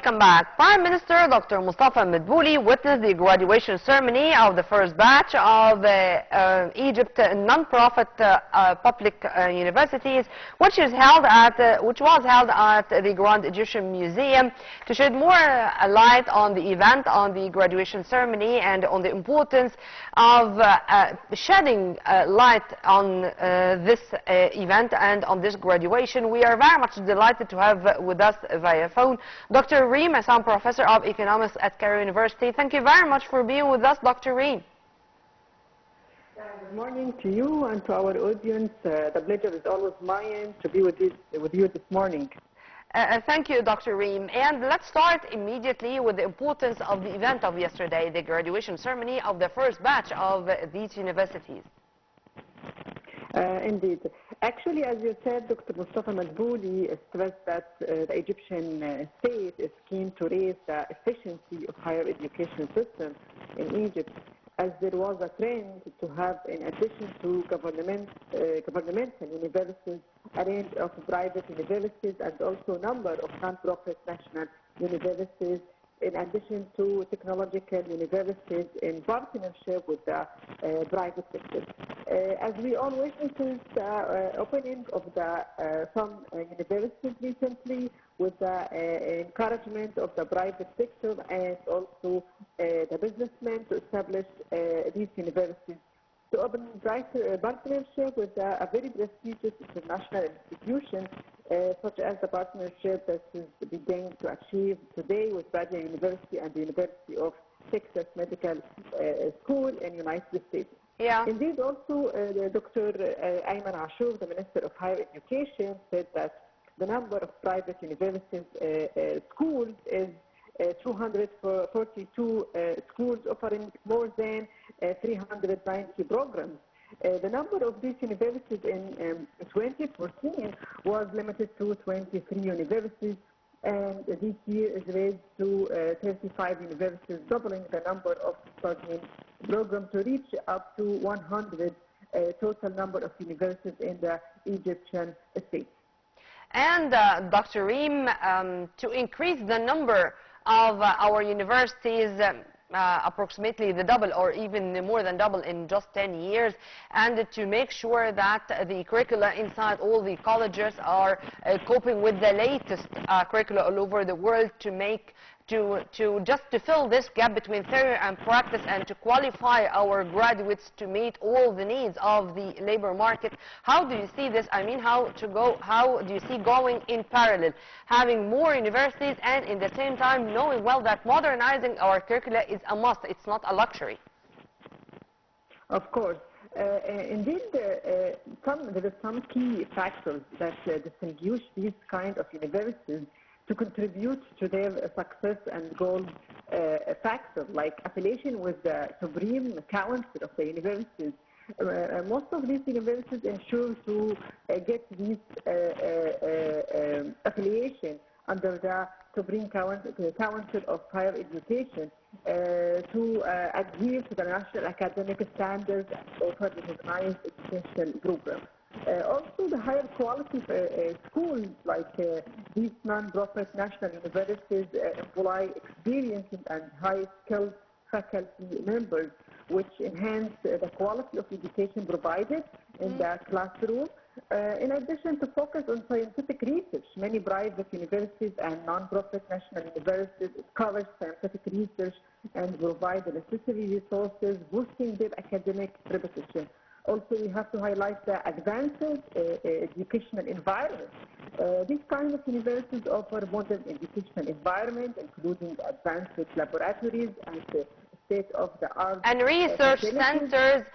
welcome back. Prime Minister Dr. Mustafa Madbouli witnessed the graduation ceremony of the first batch of Egypt non-profit public universities, which was held at the Grand Egyptian Museum, to shed more light on the event, on the graduation ceremony, and on the importance of shedding light on this event and on this graduation. We are very much delighted to have with us via phone Dr. Reem Easam, Professor of Economics at Cairo University. Thank you very much for being with us, Dr. Reem. Good morning to you and to our audience. The pleasure is always mine to be with you this morning. Thank you, Dr. Reem. And let's start immediately with the importance of the event of yesterday, the graduation ceremony of the first batch of these universities. Indeed. Actually, as you said, Dr. Mustafa Madbouli stressed that the Egyptian state is keen to raise the efficiency of higher education system in Egypt, as there was a trend to have, in addition to governmental universities, a range of private universities and also a number of non-profit national universities, in addition to technological universities in partnership with the private sector. As we all witnessed the opening of some universities recently, with the encouragement of the private sector and also the businessmen to establish these universities. To open partnership with a very prestigious international institution, such as the partnership that is beginning to achieve today with Badia University and the University of Texas Medical School in the United States. Yeah. Indeed, also, Dr. Ayman Ashur, the Minister of Higher Education, said that the number of private universities schools is 242 schools offering more than 390 programs. The number of these universities in 2014 was limited to 23 universities, and this year is raised to 35 universities, doubling the number of studying programs to reach up to 100 total number of universities in the Egyptian state. And Dr. Reem, to increase the number of our universities, approximately the double or even more than double in just 10 years, and to make sure that the curricula inside all the colleges are coping with the latest curricula all over the world, to fill this gap between theory and practice, and to qualify our graduates to meet all the needs of the labor market. How do you see this? I mean, how do you see going in parallel, having more universities and in the same time knowing well that modernizing our curricula is a must, it's not a luxury? Of course. Indeed, there are some key factors that distinguish these kind of universities to contribute to their success and goals factors, like affiliation with the Supreme Council of the universities. Most of these universities ensure to get this affiliation under the Supreme Council of Higher Education to adhere to the national academic standards and offer recognized educational programs. Also, the higher quality schools like these non-profit national universities employ experienced and high-skilled faculty members, which enhance the quality of education provided in the classroom. In addition to focus on scientific research, many private universities and non-profit national universities encourage scientific research and provide the necessary resources, boosting their academic reputation. Also, we have to highlight the advanced educational environment. These kinds of universities offer modern educational environment, including advanced laboratories and state-of-the-art and research centers.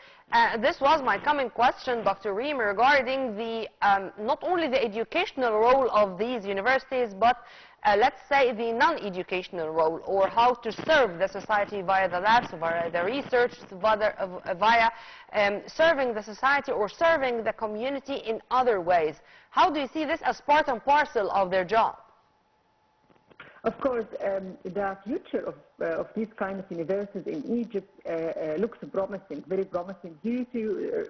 This was my coming question, Dr. Reem, regarding the not only the educational role of these universities, but let's say the non-educational role, or how to serve the society via the labs, via the research, via serving the society or serving the community in other ways. How do you see this as part and parcel of their job? Of course, the future of these kind of universities in Egypt looks promising, very promising, due to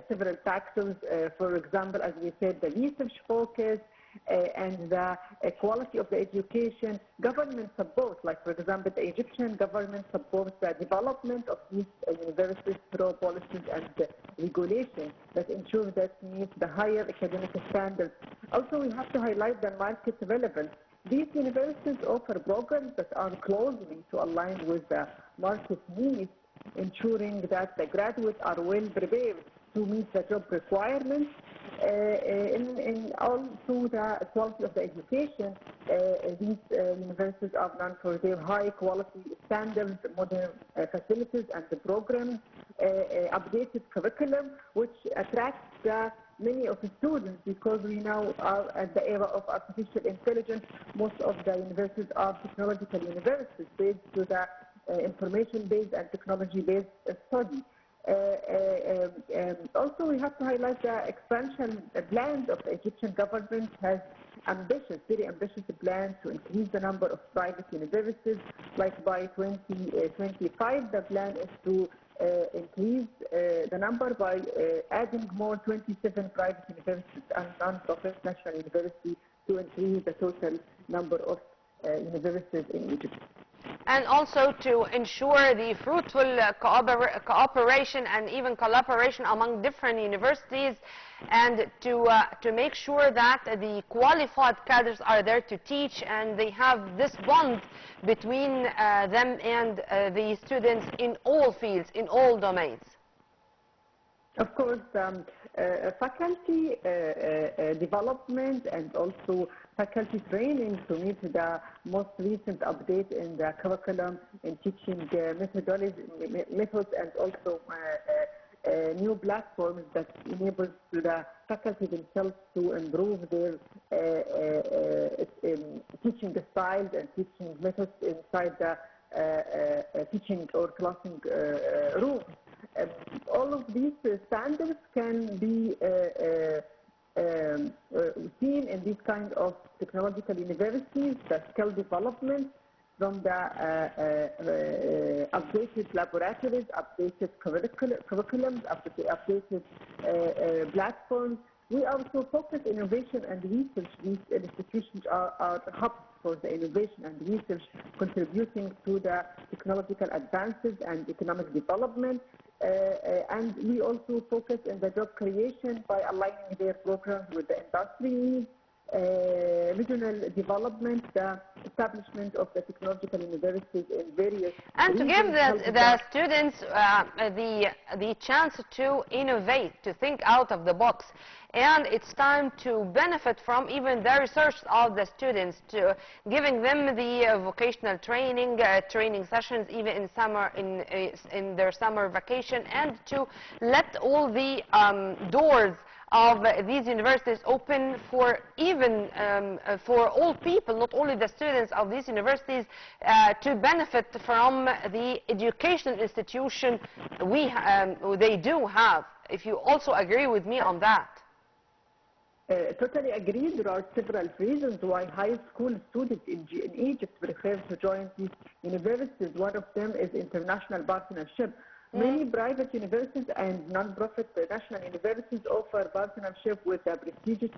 several factors. For example, as we said, the research focus, and the quality of the education, government support, like for example, the Egyptian government supports the development of these universities through policies and regulation that ensure that meet the higher academic standards. Also, we have to highlight the market relevance. These universities offer programs that are closely to align with the market needs, ensuring that the graduates are well prepared to meet the job requirements. And also the quality of the education. These universities are known for their high quality standards, modern facilities and the programs, updated curriculum, which attracts many of the students, because we now are at the era of artificial intelligence. Most of the universities are technological universities based to the information-based and technology-based study. Also, we have to highlight the expansion plans of the Egyptian government has very ambitious plans to increase the number of private universities. Like by 2025, the plan is to increase the number by adding more 27 private universities and non-profit national universities to increase the total number of universities in Egypt. And also to ensure the fruitful cooperation and even collaboration among different universities, and to make sure that the qualified cadres are there to teach, and they have this bond between them and the students in all fields, in all domains. Of course, faculty development and also faculty training to meet the most recent update in the curriculum and teaching methods, and also new platforms that enable the faculty themselves to improve their teaching styles and teaching methods inside the teaching or classroom room. All of these standards can be seen in these kind of technological universities, the skill development from the updated laboratories, updated curriculums, updated platforms. We also focus innovation and research. These institutions are hubs for the innovation and research, contributing to the technological advances and economic development. And we also focus on the job creation by aligning their programs with the industry needs, regional development, the establishment of the technological universities in various and regions. To give the students the chance to innovate, to think out of the box. And it's time to benefit from even the research of the students, to giving them the vocational training, training sessions even in summer, in their summer vacation, and to let all the doors of these universities open for even for all people, not only the students of these universities, to benefit from the educational institution they do have. If you also agree with me on that. Totally agree. There are several reasons why high school students in Egypt prefer to join these universities. One of them is international partnership. Many private universities and non-profit national universities offer partnership with a prestigious,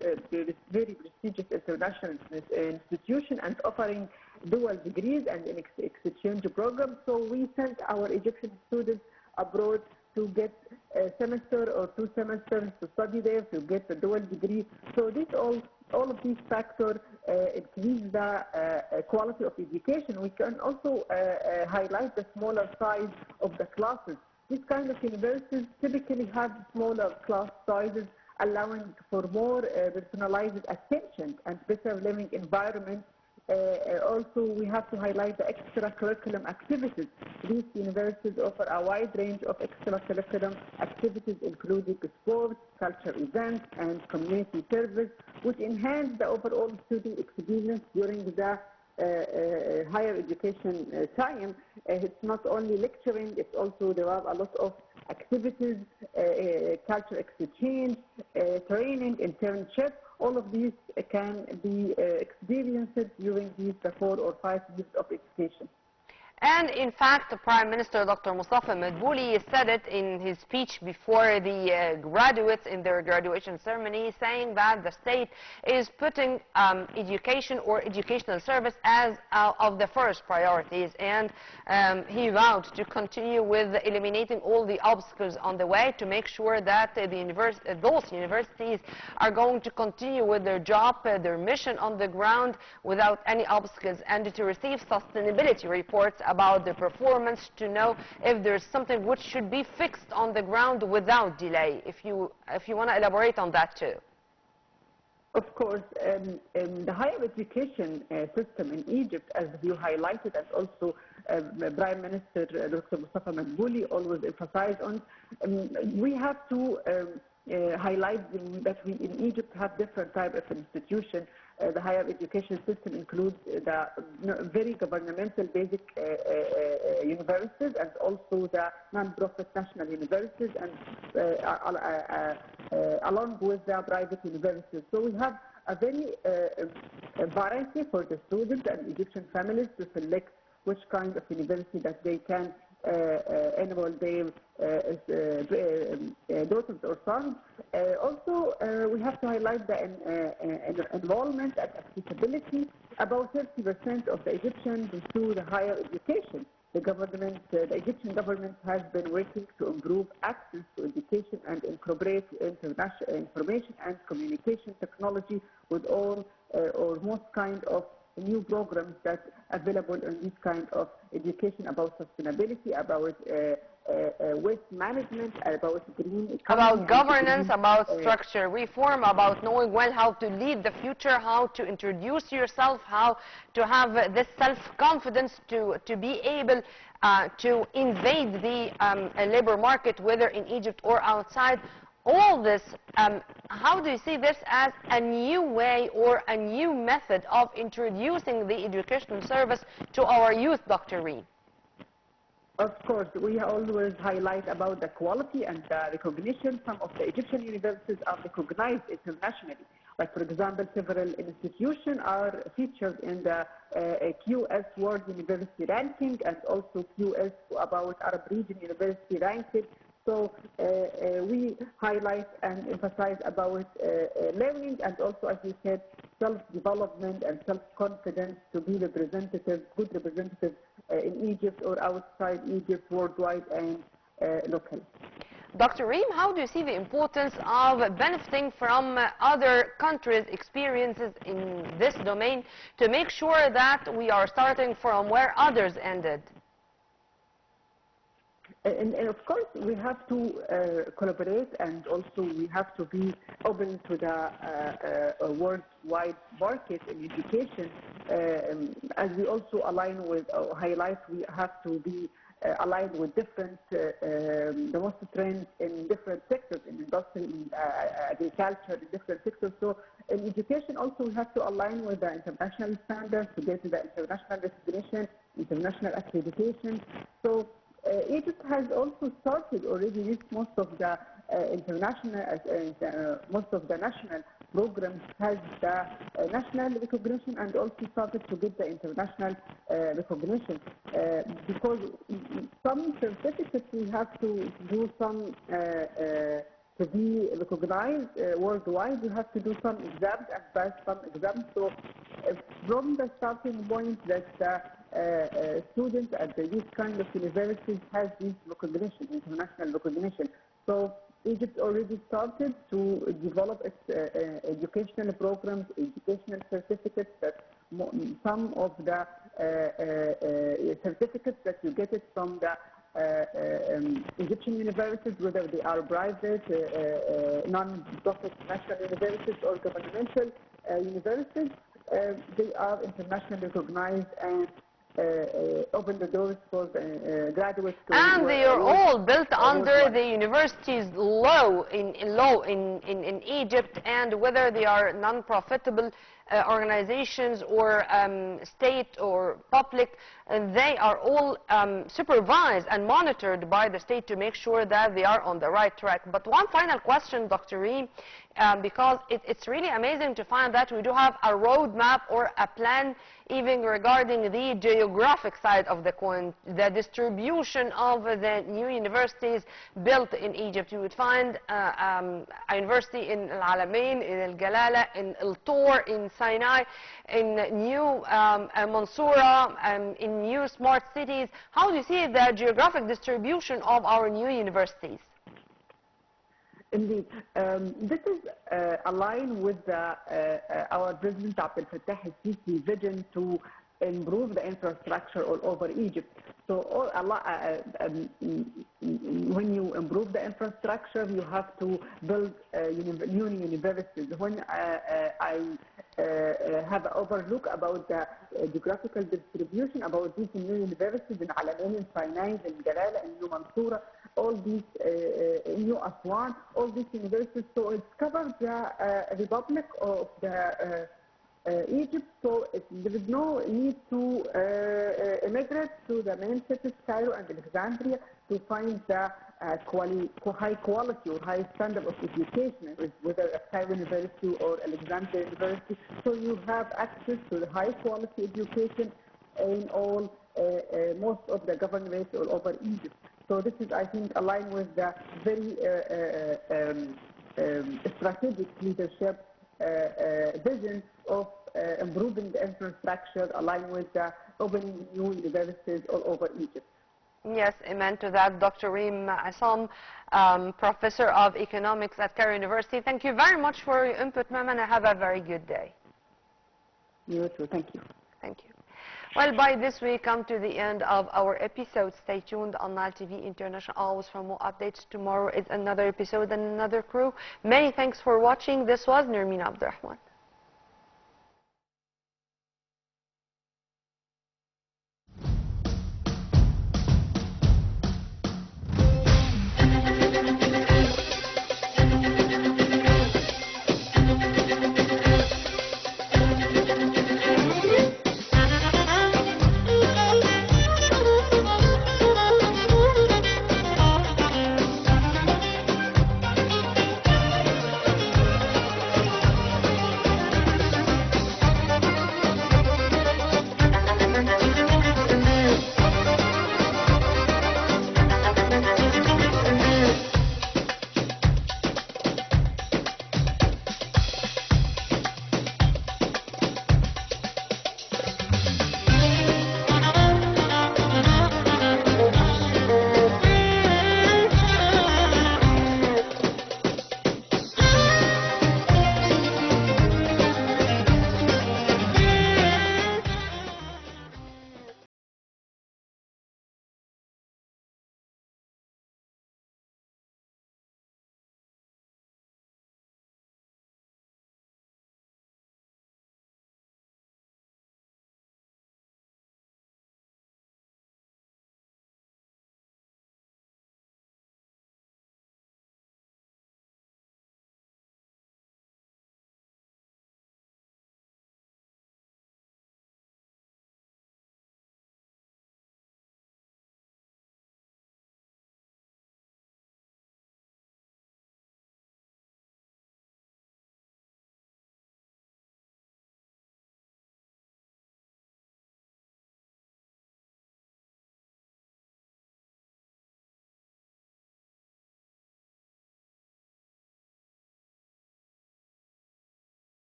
very prestigious international institution, and offering dual degrees and an exchange program. So we sent our Egyptian students abroad to get a semester or 2 semesters to study there, to get a dual degree. So this all of these factors increase the quality of education. We can also highlight the smaller size of the classes. This kind of universities typically have smaller class sizes, allowing for more personalized attention and better learning environment. Also, we have to highlight the extracurriculum activities. These universities offer a wide range of extracurriculum activities, including sports, cultural events, and community service, which enhance the overall student experience during the higher education time. It's not only lecturing, it's also there are a lot of activities, cultural exchange, training, internship. All of these can be experienced during these 4 or 5 years of education. And in fact, the Prime Minister Dr. Mustafa Madbouli said it in his speech before the graduates in their graduation ceremony, saying that the state is putting education or educational service as of the first priorities, and he vowed to continue with eliminating all the obstacles on the way to make sure that those universities are going to continue with their job, their mission on the ground without any obstacles, and to receive sustainability reports about the performance to know if there's something which should be fixed on the ground without delay. If you want to elaborate on that too. Of course, the higher education system in Egypt, as you highlighted, and also Prime Minister Dr. Mustafa Madbouli always emphasized on, we have to highlight that we in Egypt have different types of institutions. The higher education system includes the very governmental basic universities and also the non-profit national universities, and along with the private universities. So we have a very variety for the students and Egyptian families to select which kind of university that they can enroll their daughters or sons. Also, we have to highlight the enrollment and accessibility. About 30% of the Egyptians pursue the higher education. The Egyptian government has been working to improve access to education and incorporate international information and communication technology with all or most kind of new programs that are available in this kind of education about sustainability, about waste management, about green economy, about governance, about structure reform, about knowing well how to lead the future, how to introduce yourself, how to have this self-confidence to be able to invade the labor market, whether in Egypt or outside. All this, how do you see this as a new way or a new method of introducing the educational service to our youth, Dr. Reem? Of course, we always highlight about the quality and the recognition. Some of the Egyptian universities are recognized internationally. Like, for example, several institutions are featured in the QS World University Ranking and also QS about Arab Region University Ranking. So we highlight and emphasize about learning and also, as you said, self-development and self-confidence to be representative, good representative in Egypt or outside Egypt, worldwide and locally. Dr. Reem, how do you see the importance of benefiting from other countries' experiences in this domain to make sure that we are starting from where others ended? And of course, we have to collaborate, and also we have to be open to the worldwide market in education. As we also align with or highlight, we have to be aligned with different, the most trends in different sectors, in industry, in agriculture, in different sectors. So in education also we have to align with the international standards to get to the international recognition, international accreditation. So Egypt has also started already with most of the most of the national programs has the national recognition and also started to get the international recognition. Because some certificates we have to do some to be recognized worldwide, you have to do some exams and pass some exams. So from the starting point that students at these kind of universities has this recognition, international recognition. So Egypt already started to develop its educational programs, educational certificates. That some of the certificates that you get it from the Egyptian universities, whether they are private, non-profit national universities or governmental universities, they are internationally recognized and open the doors for the graduates to and they are all built under the university's law in Egypt, and whether they are non-profitable organizations or state or public, they are all supervised and monitored by the state to make sure that they are on the right track. But one final question, Dr. Reem, because it's really amazing to find that we do have a roadmap or a plan even regarding the geographic side of the coin, the distribution of the new universities built in Egypt. You would find a university in Al Alamein, in Al Jalala, in El Tor, in Sinai, in new Mansoura, in new smart cities. How do you see the geographic distribution of our new universities? Indeed. This is aligned with our President Abdel Fattah al-Sisi vision to improve the infrastructure all over Egypt. So when you improve the infrastructure, you have to build new universities. When I have an overlook about the geographical distribution about these new universities in Alamein, in Sinai, in Jalala, in New Mansoura, all these New Aswan, all these universities, so it covers the Republic of the Egypt, so there is no need to immigrate to the main cities, Cairo and Alexandria, to find the high quality or high standard of education, whether at Cairo University or Alexandria University. So you have access to the high quality education in all most of the governorates all over Egypt. So this is, I think, aligned with the very strategic leadership vision of improving the infrastructure, aligned with the opening new universities all over Egypt. Yes, amen to that. Dr. Reem Easam, Professor of Economics at Cairo University. Thank you very much for your input, ma'am, and have a very good day. You too. Thank you. Thank you. Well, by this we come to the end of our episode. Stay tuned on Nile TV International always for more updates. Tomorrow is another episode and another crew. Many thanks for watching. This was Nermeen Abdurrahman.